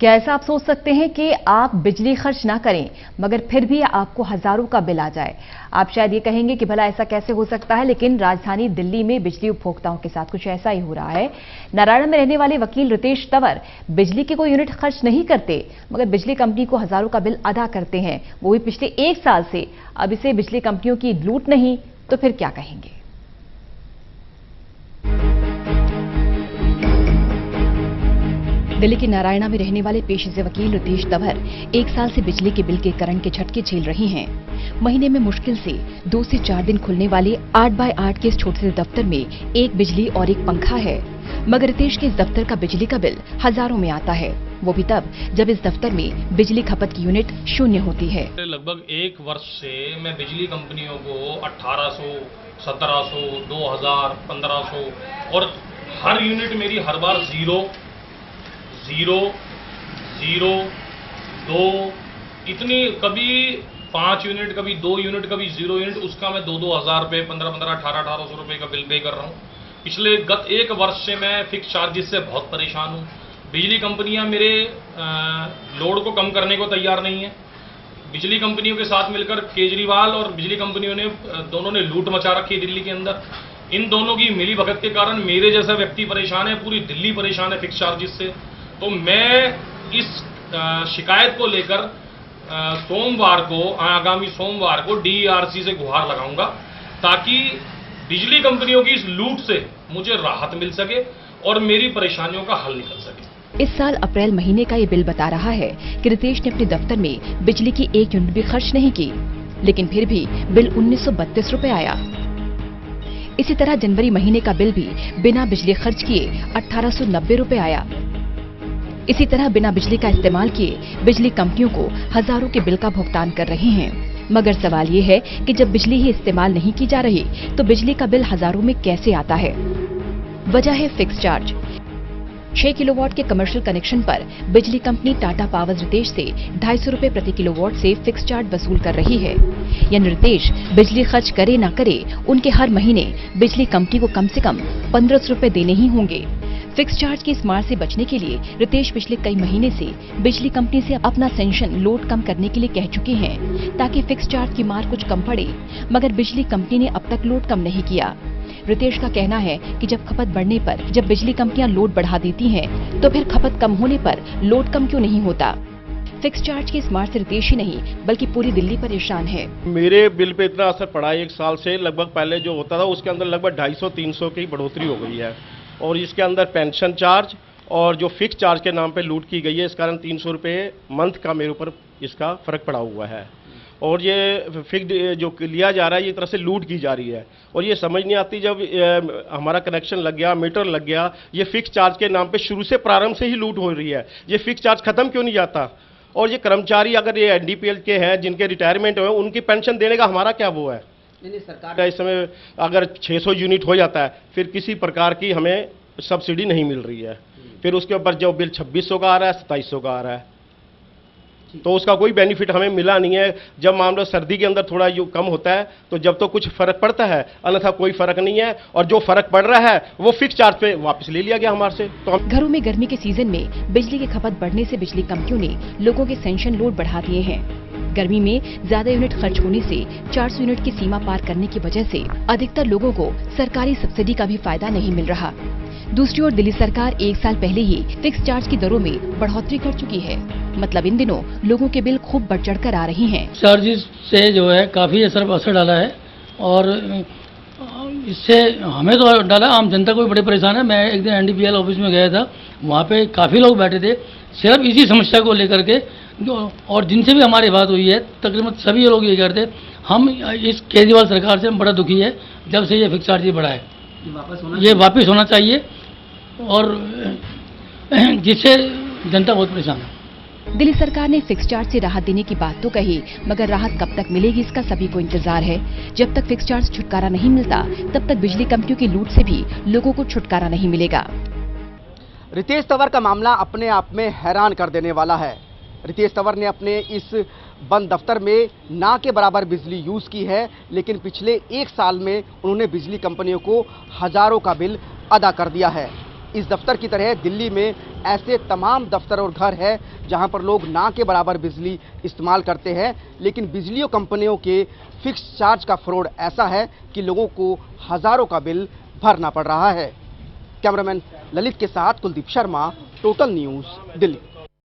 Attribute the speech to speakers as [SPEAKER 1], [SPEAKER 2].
[SPEAKER 1] क्या ऐसा आप सोच सकते हैं कि आप बिजली खर्च ना करें मगर फिर भी आपको हजारों का बिल आ जाए? आप शायद ये कहेंगे कि भला ऐसा कैसे हो सकता है, लेकिन राजधानी दिल्ली में बिजली उपभोक्ताओं के साथ कुछ ऐसा ही हो रहा है। नारायण में रहने वाले वकील रितेश तंवर बिजली की कोई यूनिट खर्च नहीं करते मगर बिजली कंपनी को हजारों का बिल अदा करते हैं, वो भी पिछले 1 साल से। अब इसे बिजली कंपनियों की लूट नहीं तो फिर क्या कहेंगे? दिल्ली के नारायणा में रहने वाले पेशे से वकील रितेश तंवर 1 साल से बिजली के बिल के करंट के झटके झेल रही हैं। महीने में मुश्किल से 2 से 4 दिन खुलने वाले 8 बाय 8 के इस छोटे से दफ्तर में एक बिजली और एक पंखा है, मगर रितेश के इस दफ्तर का बिजली का बिल हजारों में आता है, वो भी तब जब इस दफ्तर में बिजली खपत की यूनिट शून्य होती है।
[SPEAKER 2] लगभग 1 वर्ष से मैं बिजली कंपनियों को 1800, 1700, 2000, 1500 और हर यूनिट मेरी हर बार 0, 2 इतनी, कभी 5 यूनिट, कभी 2 यूनिट, कभी 0 यूनिट, उसका मैं 2-2 हज़ार रुपये, 15-15, 1800 रुपये का बिल पे कर रहा हूँ। पिछले गत 1 वर्ष से मैं फिक्स चार्जेस से बहुत परेशान हूँ। बिजली कंपनियां मेरे लोड को कम करने को तैयार नहीं है। बिजली कंपनियों के साथ मिलकर केजरीवाल और बिजली कंपनियों ने दोनों ने लूट मचा रखी है दिल्ली के अंदर। इन दोनों की मिली भगत के कारण मेरे जैसा व्यक्ति परेशान है, पूरी दिल्ली परेशान है फिक्स चार्जेस से। तो मैं इस शिकायत को लेकर सोमवार को, आगामी सोमवार को डीईआरसी से गुहार लगाऊंगा ताकि बिजली कंपनियों की इस लूट से मुझे राहत मिल सके और मेरी परेशानियों का हल निकल सके।
[SPEAKER 1] इस साल अप्रैल महीने का ये बिल बता रहा है कि रितेश ने अपने दफ्तर में बिजली की 1 यूनिट भी खर्च नहीं की, लेकिन फिर भी बिल 1932 रुपए आया। इसी तरह जनवरी महीने का बिल भी बिना बिजली खर्च किए 1890 रुपए आया। इसी तरह बिना बिजली का इस्तेमाल किए बिजली कंपनियों को हजारों के बिल का भुगतान कर रहे हैं। मगर सवाल ये है कि जब बिजली ही इस्तेमाल नहीं की जा रही तो बिजली का बिल हजारों में कैसे आता है? वजह है फिक्स चार्ज। 6 किलोवाट के कमर्शियल कनेक्शन पर बिजली कंपनी टाटा पावर रितेश से 250 रुपए प्रति किलोवाट से फिक्स चार्ज वसूल कर रही है। यानी रितेश बिजली खर्च करे ना करे, उनके हर महीने बिजली कंपनी को कम से कम 1500 रुपए देने ही होंगे। फिक्स चार्ज की इस मार से बचने के लिए रितेश पिछले कई महीने से बिजली कंपनी से अपना सेंशन लोड कम करने के लिए कह चुके हैं ताकि फिक्स चार्ज की मार कुछ कम पड़े, मगर बिजली कंपनी ने अब तक लोड कम नहीं किया। रितेश का कहना है कि जब खपत बढ़ने पर जब बिजली कंपनियां लोड बढ़ा देती हैं, तो फिर खपत कम होने पर लोड कम क्यों नहीं होता? फिक्स चार्ज की इस मार से रितेश ही नहीं बल्कि पूरी दिल्ली परेशान है।
[SPEAKER 3] मेरे बिल पे इतना असर पड़ा है 1 साल से। लगभग पहले जो होता था उसके अंदर लगभग 250-300 की बढ़ोतरी हो गई है, और इसके अंदर पेंशन चार्ज और जो फिक्स चार्ज के नाम पे लूट की गई है, इस कारण 300 रुपये मंथ का मेरे ऊपर इसका फर्क पड़ा हुआ है। और ये फिक्स जो लिया जा रहा है, ये तरह से लूट की जा रही है, और ये समझ नहीं आती जब हमारा कनेक्शन लग गया, मीटर लग गया, ये फिक्स चार्ज के नाम पे शुरू से प्रारंभ से ही लूट हो रही है। ये फिक्स चार्ज खत्म क्यों नहीं जाता? और ये कर्मचारी अगर ये एनडीपीएल के हैं जिनके रिटायरमेंट हुए, उनकी पेंशन देने का हमारा क्या वो है? नहीं, सरकार का इस समय अगर 600 यूनिट हो जाता है, फिर किसी प्रकार की हमें सब्सिडी नहीं मिल रही है। फिर उसके ऊपर जो बिल 2600 का आ रहा है, 2700 का आ रहा है, तो उसका कोई बेनिफिट हमें मिला नहीं है। जब मान लो सर्दी के अंदर थोड़ा जो कम होता है तो जब तो कुछ फर्क पड़ता है, अन्यथा कोई फर्क नहीं है, और जो फर्क पड़ रहा है वो फिक्स चार्ज पे वापस ले लिया गया हमारे से। तो
[SPEAKER 1] घरों में गर्मी के सीजन में बिजली की खपत बढ़ने से बिजली कंपनियों ने लोगों के सेंशन लोड बढ़ा दिए हैं। गर्मी में ज्यादा यूनिट खर्च होने से 400 यूनिट की सीमा पार करने की वजह से अधिकतर लोगों को सरकारी सब्सिडी का भी फायदा नहीं मिल रहा। दूसरी ओर दिल्ली सरकार 1 साल पहले ही फिक्स चार्ज की दरों में बढ़ोतरी कर चुकी है। मतलब इन दिनों लोगों के बिल खूब बढ़ चढ़ कर आ रही हैं।
[SPEAKER 4] चार्जेस से जो है काफ़ी असर डाला है, और इससे हमें तो डाला, आम जनता को भी बड़े परेशान है। मैं एक दिन एनडीपीएल ऑफिस में गया था, वहाँ पे काफ़ी लोग बैठे थे सिर्फ इसी समस्या को लेकर के, और जिनसे भी हमारी बात हुई है तकरीबन सभी लोग ये कहते हम इस केजरीवाल सरकार से हम बड़ा दुखी है जब से ये फिक्स चार्ज बढ़ा है। ये वापस होना चाहिए, और जिससे जनता बहुत परेशान है।
[SPEAKER 1] दिल्ली सरकार ने फिक्स चार्ज से राहत देने की बात तो कही, मगर राहत कब तक मिलेगी इसका सभी को इंतजार है। जब तक फिक्स चार्ज छुटकारा नहीं मिलता, तब तक बिजली कंपनियों की लूट से भी लोगों को छुटकारा नहीं मिलेगा।
[SPEAKER 5] रितेश तंवर का मामला अपने आप में हैरान कर देने वाला है। रितेश तंवर ने अपने इस बंद दफ्तर में ना के बराबर बिजली यूज़ की है, लेकिन पिछले 1 साल में उन्होंने बिजली कंपनियों को हजारों का बिल अदा कर दिया है। इस दफ्तर की तरह दिल्ली में ऐसे तमाम दफ्तर और घर हैं जहां पर लोग ना के बराबर बिजली इस्तेमाल करते हैं, लेकिन बिजलियों कंपनियों के फिक्स चार्ज का फ्रॉड ऐसा है कि लोगों को हजारों का बिल भरना पड़ रहा है। कैमरामैन ललित के साथ कुलदीप शर्मा, टोटल न्यूज़, दिल्ली।